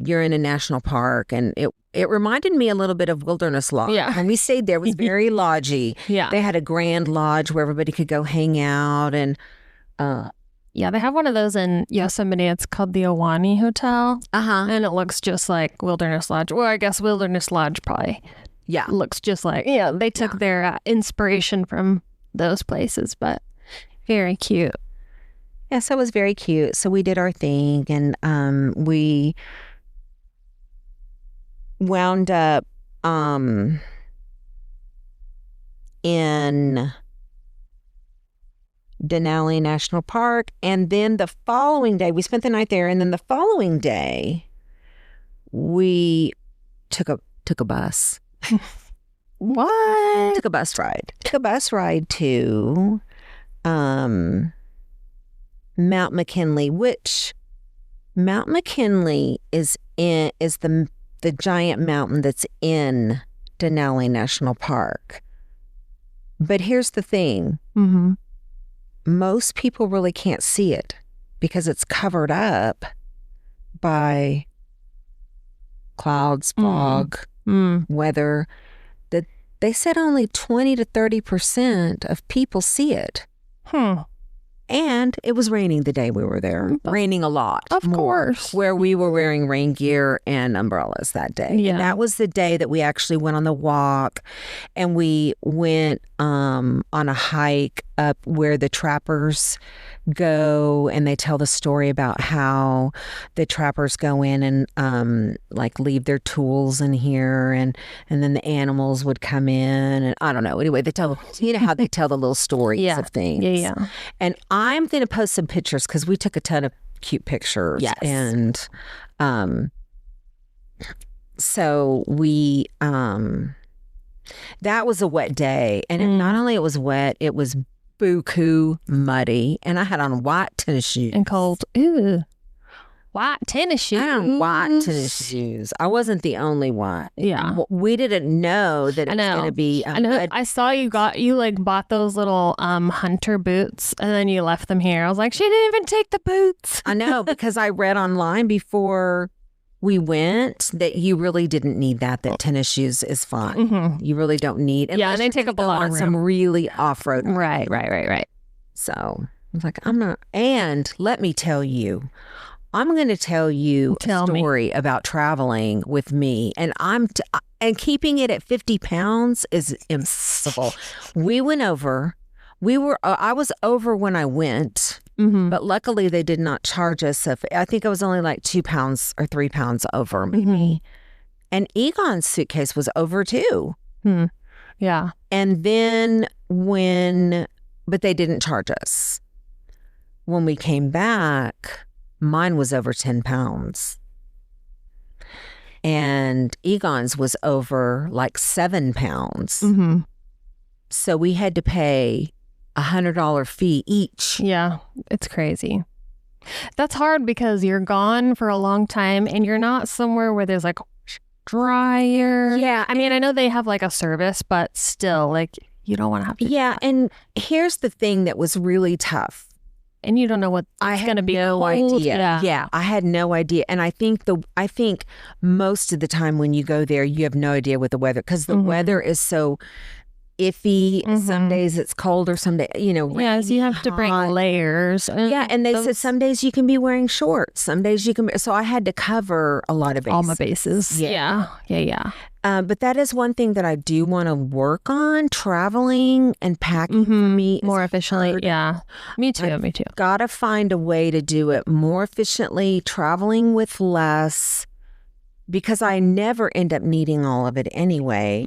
you're in a national park, and it reminded me a little bit of Wilderness Lodge. Yeah. When we stayed there, it was very lodgy. Yeah. They had a grand lodge where everybody could go hang out and yeah, they have one of those in Yosemite. It's called the Awani Hotel. And it looks just like Wilderness Lodge. Well, I guess Wilderness Lodge probably looks just like, they took their inspiration from those places, but very cute. Yeah, so it was very cute. So we did our thing, and we wound up in Denali National Park, and then the following day we spent the night there, and then the following day we took a bus. What? Took a bus ride to Mount McKinley, which Mount McKinley is the giant mountain that's in Denali National Park. But here's the thing. Most people really can't see it because it's covered up by clouds, fog, weather. That they said only 20 to 30% of people see it. And it was raining the day we were there. Raining a lot. Of course. Where we were wearing rain gear and umbrellas that day. Yeah. And that was the day that we actually went on the walk, and we went on a hike up where the trappers go, and they tell the story about how the trappers go in and leave their tools in here, and then the animals would come in, and I don't know. Anyway, they tell how they tell the little stories of things. Yeah. And I'm going to post some pictures because we took a ton of cute pictures. Yes. And so we that was a wet day, and not only it was wet, it was buku muddy, and I had on white tennis shoes And cold. Ooh. White tennis shoes. I had on white tennis shoes. I wasn't the only one. Yeah. We didn't know that it was going to be. I know. I saw you bought those little hunter boots, and then you left them here. I was like, she didn't even take the boots. I know, because I read online before we went that you really didn't need that tennis shoes is fine. You really don't need. Yeah, and they take up a lot of room. Some really off-road. Right. So I was like, and let me tell you, I'm going to tell you a story about traveling with me, and and keeping it at 50 pounds is impossible. We went over. I was over when I went, but luckily they did not charge us. I think I was only like 2 pounds or 3 pounds over maybe. And Egon's suitcase was over too. Yeah. And then but they didn't charge us. When we came back, mine was over 10 pounds. And Egon's was over like 7 pounds. So we had to pay $100 fee each. Yeah, it's crazy. That's hard because you're gone for a long time and you're not somewhere where there's like dryer. Yeah. I mean, I know they have like a service, but still, like, you don't want to have to. Yeah. And here's the thing that was really tough. And you don't know what it's going to be. No idea. Yeah, I had no idea. And I think most of the time when you go there, you have no idea what the weather, because the weather is so iffy. Some days it's colder, some days, Yeah, so you have to bring layers. Yeah, and they said some days you can be wearing shorts, some days you can. So I had to cover a lot of bases. All my bases. Yeah. But that is one thing that I do want to work on, traveling and packing for me more efficiently. Yeah, me too. Got to find a way to do it more efficiently, traveling with less, because I never end up needing all of it anyway.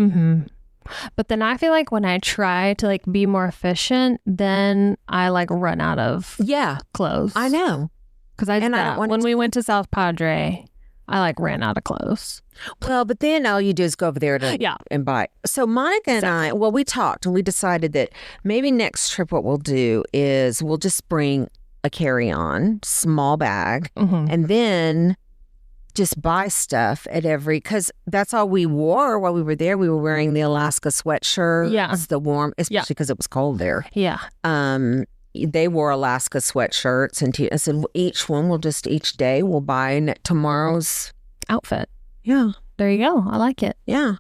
But then I feel like when I try to like be more efficient, then I like run out of clothes. I know. Because I did that. When we went to South Padre, I like ran out of clothes. Well, but then all you do is go over there to and buy. So Monica and I, we talked and we decided that maybe next trip what we'll do is we'll just bring a carry-on, small bag, and then just buy stuff at because that's all we wore while we were there. We were wearing the Alaska sweatshirt. Yeah. It's the warm, especially because it was cold there. Yeah. They wore Alaska sweatshirts and I said, each day we'll buy tomorrow's outfit. Yeah. There you go. I like it. Yeah.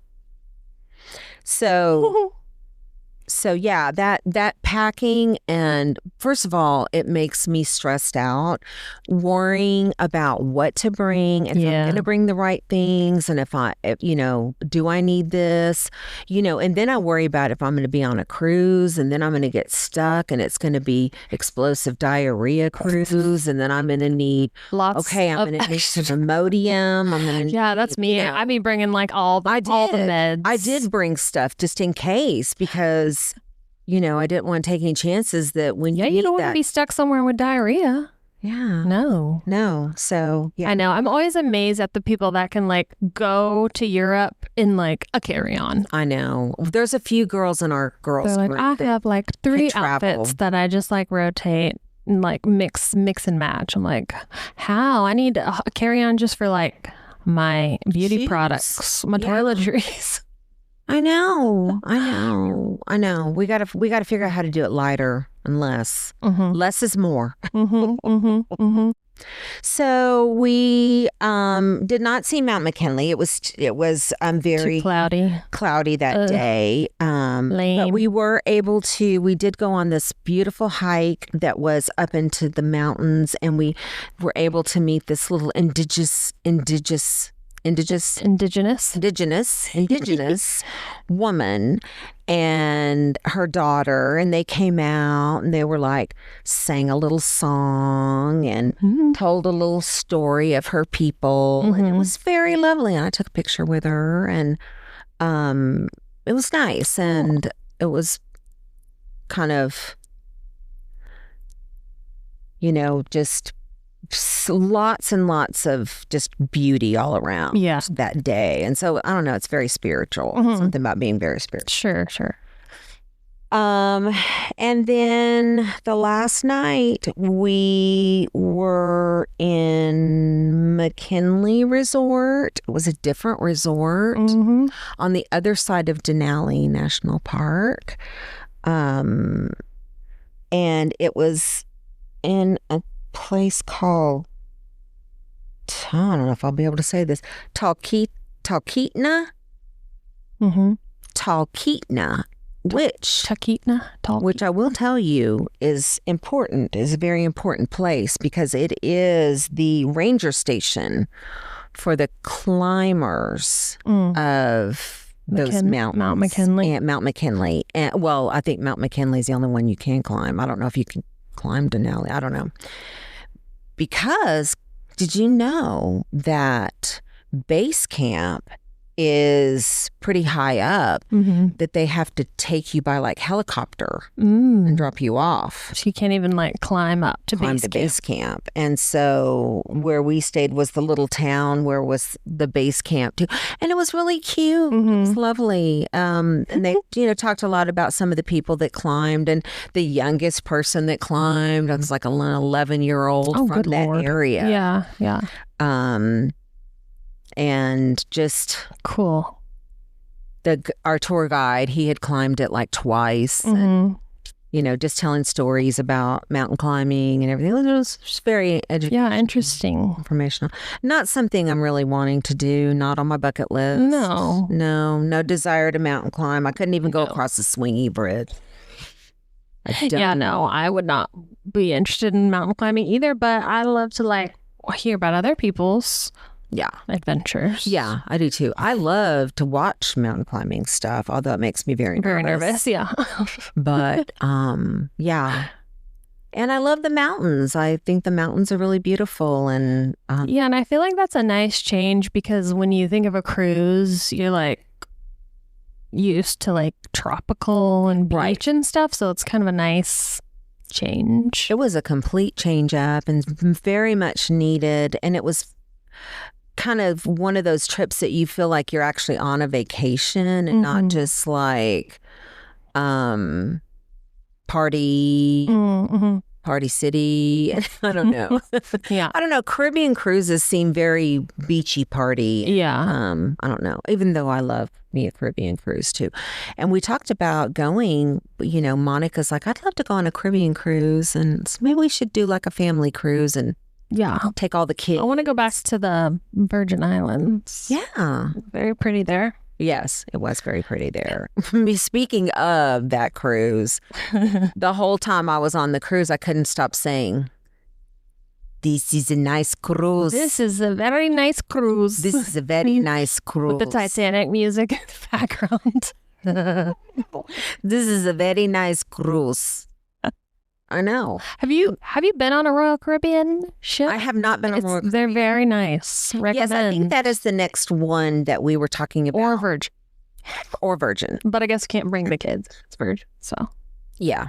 So yeah, that packing, and first of all, it makes me stressed out worrying about what to bring and if I'm going to bring the right things, and if do I need this, and then I worry about if I'm going to be on a cruise and then I'm going to get stuck and it's going to be explosive diarrhea cruise, and then I'm going to need I'm going to need some Imodium. I'm going to that's me. I be bringing like all the meds. I did bring stuff just in case because I didn't want to take any chances that when you don't want to be stuck somewhere with diarrhea. Yeah. No. So, yeah. I know. I'm always amazed at the people that can like go to Europe in like a carry-on. I know. There's a few girls in our girls They're group. I have like 3 outfits that I just like rotate and like mix and match. I'm like, how? I need a carry-on just for like my beauty products, my toiletries. I know. We gotta figure out how to do it lighter and less. Less is more. So we did not see Mount McKinley. It was very too cloudy that day. Lame. But we were able to. We did go on this beautiful hike that was up into the mountains, and we were able to meet this little indigenous woman and her daughter, and they came out and they were like sang a little song and told a little story of her people, and it was very lovely, and I took a picture with her, and it was nice, and it was kind of just lots and lots of just beauty all around that day. And so I don't know, it's very spiritual. Something about being very spiritual. Sure. And then the last night we were in McKinley Resort. It was a different resort on the other side of Denali National Park. And it was in a place called, I don't know if I'll be able to say this, Talkeetna, which I will tell you is important, is a very important place because it is the ranger station for the climbers of those mountains. Mount McKinley. And Mount McKinley. And, well, I think Mount McKinley is the only one you can climb. I don't know if you can climb Denali. I don't know. Because did you know that base camp is pretty high up, that they have to take you by like helicopter and drop you off. So you can't even like climb up to base camp. And so where we stayed was the little town where was the base camp too. And it was really cute. It was lovely. And they, talked a lot about some of the people that climbed, and the youngest person that climbed, I was like an 11-year-old from that area. Yeah. And just cool. Our tour guide, he had climbed it like twice, and, just telling stories about mountain climbing and everything. It was just very educational. Yeah, interesting. Informational. Not something I'm really wanting to do, not on my bucket list. No desire to mountain climb. I couldn't even go across the swingy bridge. I would not be interested in mountain climbing either, but I love to hear about other people's adventures. Yeah, I do too. I love to watch mountain climbing stuff, although it makes me very nervous. Yeah. But yeah. And I love the mountains. I think the mountains are really beautiful, and and I feel like that's a nice change, because when you think of a cruise, you're like, used to like tropical and beach Right. and stuff. So it's kind of a nice change. It was a complete change up and very much needed. And it was kind of one of those trips that you feel like you're actually on a vacation and not just like party city. I don't know. Yeah. I don't know. Caribbean cruises seem very beachy party. Yeah. I don't know. Even though I love me a Caribbean cruise too. And we talked about going, Monica's like, I'd love to go on a Caribbean cruise and so maybe we should do like a family cruise and Yeah. take all the kids. I want to go back to the Virgin Islands. Yeah. Very pretty there. Yes, it was very pretty there. Speaking of that cruise, the whole time I was on the cruise, I couldn't stop saying, "This is a nice cruise. This is a very nice cruise. This is a very nice cruise. With the Titanic music in the background. This is a very nice cruise." I know. Have you been on a Royal Caribbean ship? I have not been on Royal They're very nice. Recommend. Yes, I think that is the next one that we were talking about. Or Virgin. Or Virgin. But I guess you can't bring the kids. It's Virgin. So Yeah.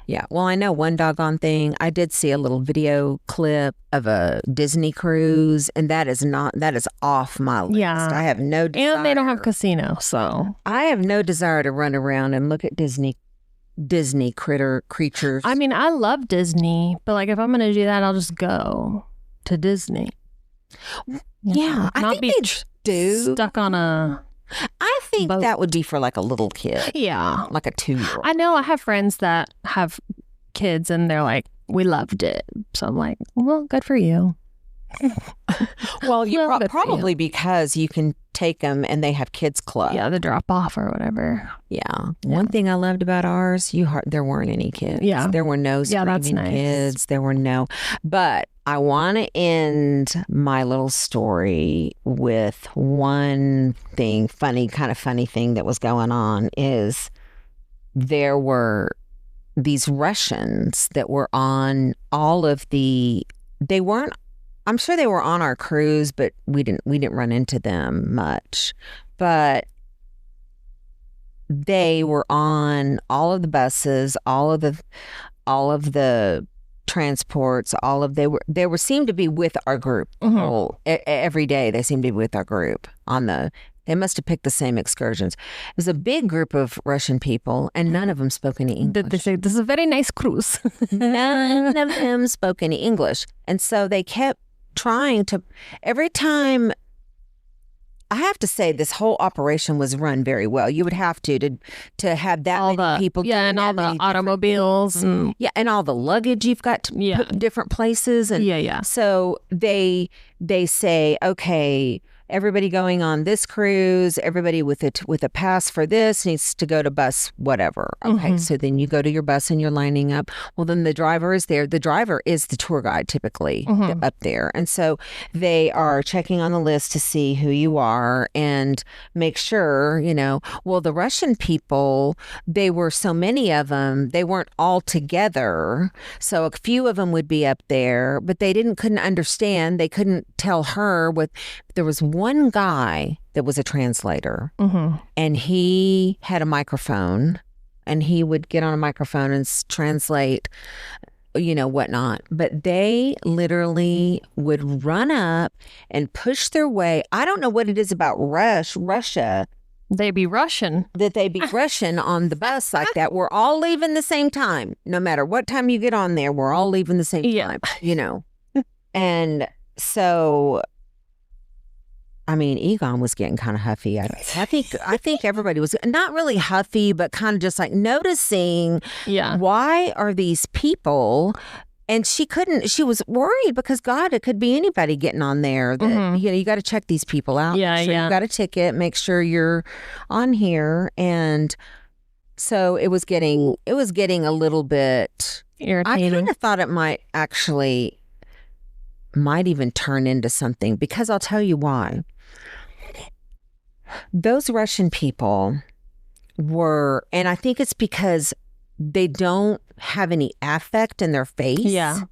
Yeah. Well, I know one doggone thing. I did see a little video clip of a Disney cruise, and that is off my list. Yeah. I have no desire. and they don't have casino, so I have no desire to run around and look at Disney creatures. I mean, I love Disney, but like if I'm gonna do that, I'll just go to Disney. Yeah, I not think be they do. stuck on a I think boat. that would be for like a little kid, Yeah. like a 2-year-old. I know I have friends that have kids and they're like, we loved it. So I'm like, well, good for you. Well, you Well, good for probably because you can take them and they have kids club. Yeah, the drop off or whatever. Yeah. One thing I loved about ours, there weren't any kids. Yeah. There were no Yeah, that's screaming nice. kids. There were no. But I want to end my little story with one thing, funny thing that was going on is there were these Russians that were on all of they weren't, I'm sure they were on our cruise, but we didn't run into them much. But they were on all of the buses, all of the transports, they were seemed to be with our group. Every day they seemed to be with our group they must have picked the same excursions. It was a big group of Russian people, and none of them spoke any English. Did they say, this is a very nice cruise? None of them spoke any English. And so they kept trying to, every time, I have to say this whole operation was run very well. You would have to have that all many the people. yeah, doing and that all many the automobiles and yeah, and all the luggage you've got to Yeah. put in different places. And yeah. so they say, okay, everybody going on this cruise, everybody with a pass for this needs to go to bus whatever. Okay, so then you go to your bus and you're lining up. Well, then the driver is there. The driver is the tour guide typically up there. And so they are checking on the list to see who you are and make sure, well, the Russian people, they were so many of them, they weren't all together. So a few of them would be up there, but they couldn't understand. They couldn't tell her there was one guy that was a translator and he had a microphone and he would get on a microphone and translate, whatnot. But they literally would run up and push their way. I don't know what it is about Russia. They be Russian. That they be Russian on the bus like that. We're all leaving the same time. No matter what time you get on there, we're all leaving the same time, And so, I mean, Egon was getting kind of huffy. I think everybody was not really huffy, but kind of just like noticing, why are these people? And she was worried because God, it could be anybody getting on there. That, you got to check these people out. Yeah, make sure you got a ticket. Make sure you're on here. And so it was getting a little bit irritating. I kind of thought it might even turn into something, because I'll tell you why. Those Russian people were, and I think it's because they don't have any affect in their face. Yeah.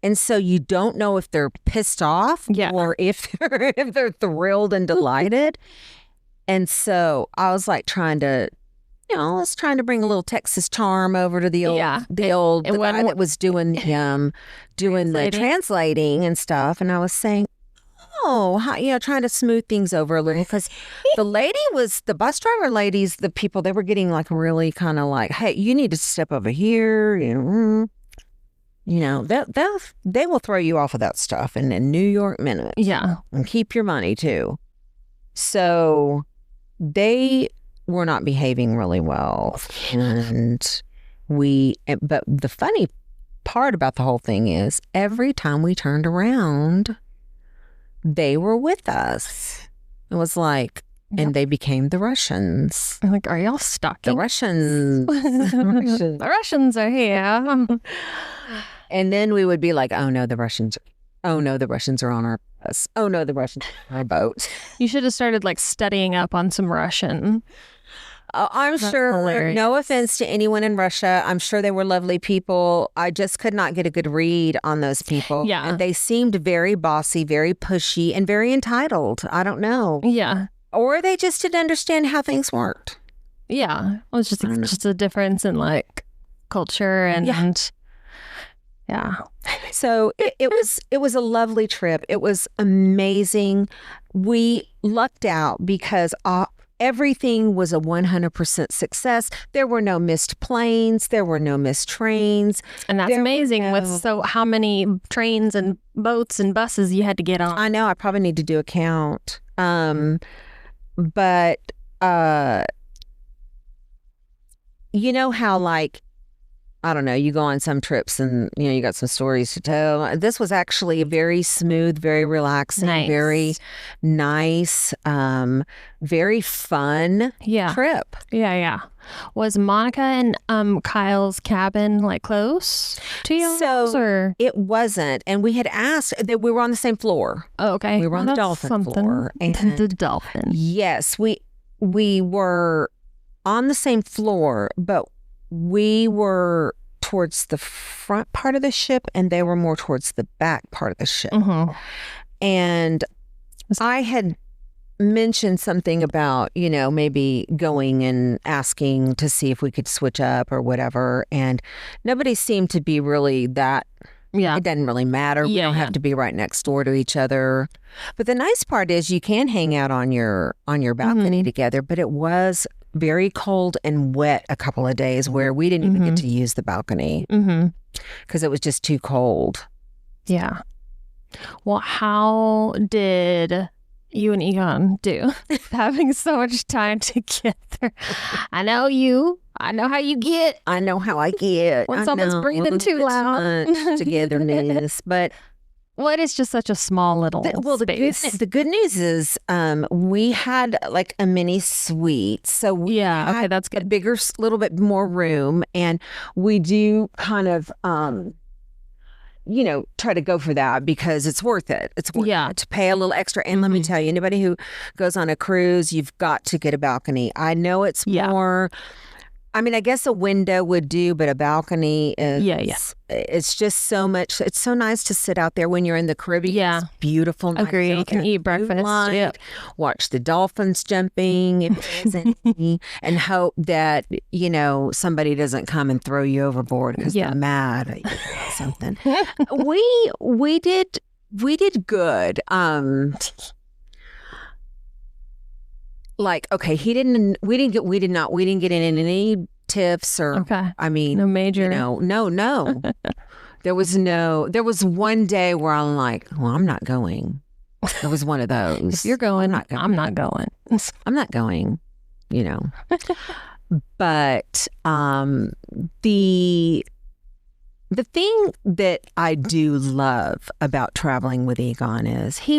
And so you don't know if they're pissed off or if they're thrilled and delighted. And so I was like trying to, I was trying to bring a little Texas charm over to the old, the guy that was doing the translating and stuff. And I was saying, trying to smooth things over a little, because the bus driver ladies, the people, they were getting like really kind of like, hey, you need to step over here. They will throw you off of that stuff in a New York minute. Yeah. And keep your money too. So they were not behaving really well. But the funny part about the whole thing is every time we turned around, they were with us. It was like, and they became the Russians. I'm like, are y'all stalking? The Russians. The Russians are here. And then we would be like, oh no, the Russians are on our bus. Oh no, the Russians are on our boat. You should have started like studying up on some Russian. I'm sure, hilarious. No offense to anyone in Russia. I'm sure they were lovely people. I just could not get a good read on those people. Yeah. And they seemed very bossy, very pushy, and very entitled. I don't know. Yeah. Or they just didn't understand how things worked. Yeah. Well, it's just a difference in like culture and yeah. So it was a lovely trip. It was amazing. We lucked out because everything was a 100% success. There were no missed planes. There were no missed trains. And that's amazing with how many trains and boats and buses you had to get on. I know. I probably need to do a count. But you know how, like, I don't know, you go on some trips and, you got some stories to tell. This was actually a very smooth, very relaxing, very nice, very fun trip. Yeah, yeah. Was Monica and Kyle's cabin like close to you? So it wasn't. And we had asked that we were on the same floor. Oh, okay. We were on the dolphin floor. And the dolphin. Yes, we were on the same floor, but we were towards the front part of the ship and they were more towards the back part of the ship. Mm-hmm. And I had mentioned something about, maybe going and asking to see if we could switch up or whatever. And nobody seemed to be really that. Yeah. It doesn't really matter. We don't have to be right next door to each other. But the nice part is you can hang out on your balcony together, but it was very cold and wet a couple of days where we didn't even get to use the balcony because it was just too cold. Yeah. Well, how did you and Egon do having so much time together? I know you. I know how you get. I know how I get. When someone's breathing too loud. Togetherness, but. Well, it is just such a small little space. The good news is we had like a mini suite. So we had that's good. A bigger, little bit more room. And we do kind of, try to go for that because it's worth it. It's worth it to pay a little extra. And let me tell you, anybody who goes on a cruise, you've got to get a balcony. I know it's more... I mean, I guess a window would do, but a balcony is, it's just so much. It's so nice to sit out there when you're in the Caribbean. Yeah. It's beautiful. Agree. You can eat breakfast. Watch the dolphins jumping if there's any, and hope that, somebody doesn't come and throw you overboard because they're mad at you or something. We did good. Like, okay, we didn't get in any tiffs or, I mean, no major, no. There was one day where I'm like, well, I'm not going. There was one of those. If you're going, I'm not going. I'm not going, But the thing that I do love about traveling with Egon is he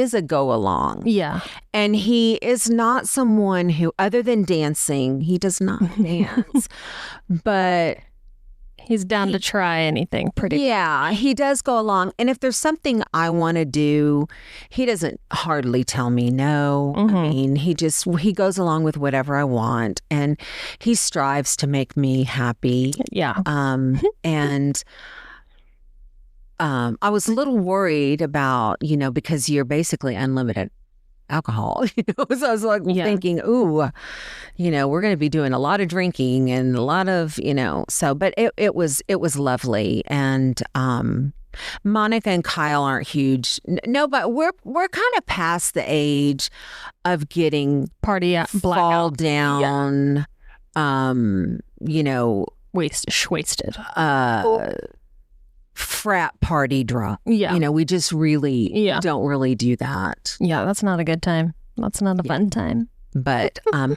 is a go along. Yeah. And he is not someone who, other than dancing, he does not dance, but he's down to try anything pretty. Yeah, he does go along. And if there's something I want to do, he doesn't hardly tell me no. I mean, he goes along with whatever I want, and he strives to make me happy. Yeah. And I was a little worried about, because you're basically unlimited alcohol. So I was like Yeah. thinking, ooh, we're going to be doing a lot of drinking and a lot of, so, but it was lovely. And, Monica and Kyle aren't huge. No, but we're kind of past the age of getting Party at fall blackout. down, Wasted. frat party drunk. Yeah. We just really Yeah. don't really do that. Yeah, that's not a good time. That's not a fun time. But I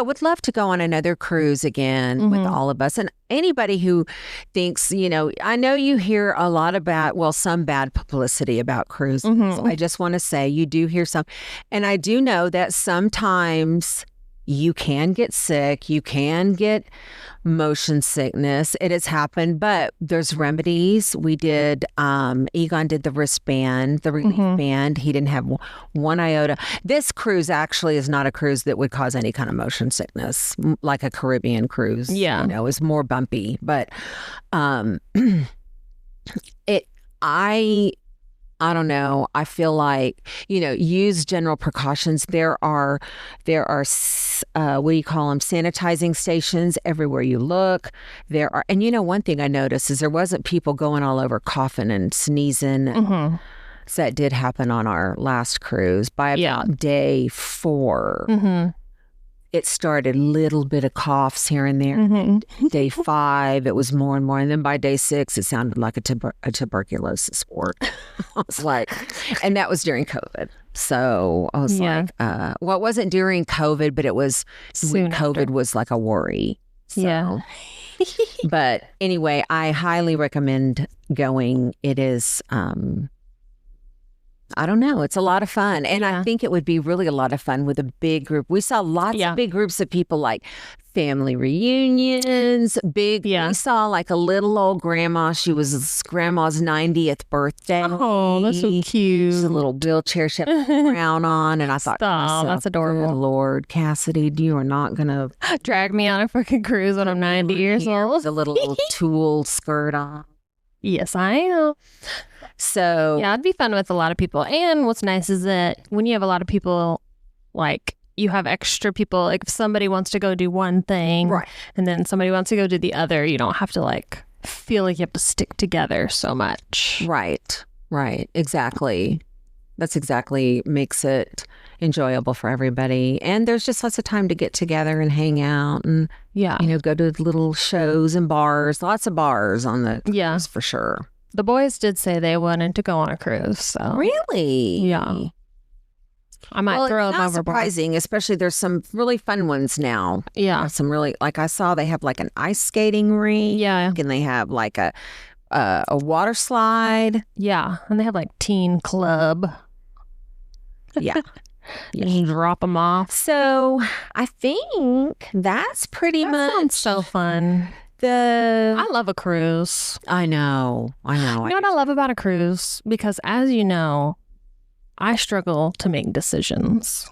would love to go on another cruise again with all of us. And anybody who thinks, I know you hear a lot about, some bad publicity about cruises. I just want to say you do hear some. And I do know that sometimes you can get sick, you can get motion sickness. It has happened, but there's remedies. We did, Egon did the wristband, the relief band. He didn't have one iota. This cruise actually is not a cruise that would cause any kind of motion sickness, like a Caribbean cruise. Yeah. It's more bumpy, but I don't know. I feel like, use general precautions. There are, what do you call them? Sanitizing stations everywhere you look. There are, and one thing I noticed is there wasn't people going all over coughing and sneezing. So that did happen on our last cruise. By about day 4, it started little bit of coughs here and there. Day 5, it was more and more. And then by day 6, it sounded like a tuberculosis ward. I was like, and that was during COVID. So I was like, it wasn't during COVID, but it was when COVID was like a worry. So. Yeah. But anyway, I highly recommend going. It is, I don't know. It's a lot of fun. And I think it would be really a lot of fun with a big group. We saw lots of big groups of people, like family reunions, we saw like a little old grandma. She was grandma's 90th birthday. Oh, that's so cute. She's a little wheelchair. She had a crown on. And I thought, that's adorable. Good Lord, Cassidy, you are not going to drag me on a fucking cruise when I'm 90 years old. The little tulle skirt on. Yes, I am. So yeah, it'd be fun with a lot of people. And what's nice is that when you have a lot of people, like you have extra people, like if somebody wants to go do one thing, right, and then somebody wants to go do the other, you don't have to like feel like you have to stick together so much. Right. Exactly. That's exactly makes it enjoyable for everybody. And there's just lots of time to get together and hang out and, go to little shows and bars, lots of bars on the cruise for sure. The boys did say they wanted to go on a cruise. So really, yeah, I might throw them overboard. Surprising, especially there's some really fun ones now. Yeah, some really like I saw they have like an ice skating rink. Yeah, and they have like a water slide. Yeah, and they have like teen club. Yeah. Just drop them off. So I think that's pretty much sounds so fun. I love a cruise. I know. You know what I love about a cruise? Because as you know, I struggle to make decisions.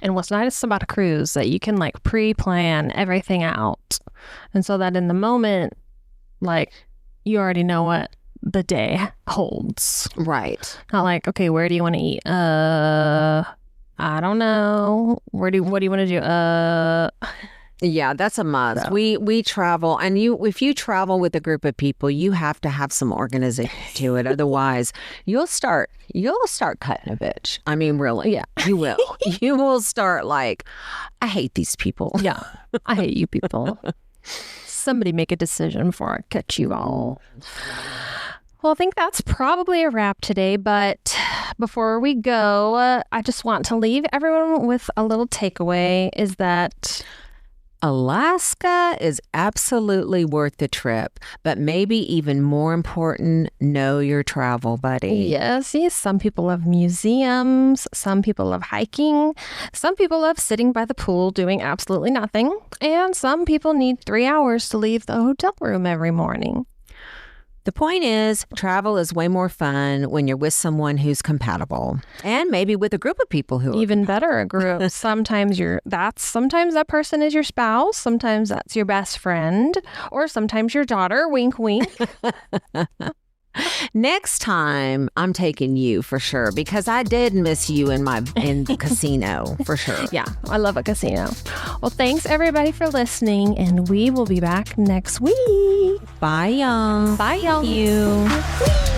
And what's nice about a cruise is that you can like pre-plan everything out. And so that in the moment, like you already know what the day holds. Right. Not like, okay, where do you want to eat? I don't know. What do you want to do? Yeah, that's a must. So. We travel, and if you travel with a group of people, you have to have some organization to it. Otherwise, you'll start cutting a bitch. I mean, really, yeah, you will. You will start like, I hate these people. Yeah, I hate you people. Somebody make a decision before I cut you all. Well, I think that's probably a wrap today, but before we go, I just want to leave everyone with a little takeaway, is that Alaska is absolutely worth the trip, but maybe even more important, know your travel buddy. Yes. Some people love museums. Some people love hiking. Some people love sitting by the pool doing absolutely nothing. And some people need 3 hours to leave the hotel room every morning. The point is, travel is way more fun when you're with someone who's compatible, and maybe with a group of people who even better, a group. Sometimes that person is your spouse, sometimes that's your best friend, or sometimes your daughter. Wink, wink. Next time, I'm taking you for sure because I did miss you in the casino for sure. Yeah, I love a casino. Well, thanks everybody for listening, and we will be back next week. Bye, y'all. Bye, y'all. Thank you.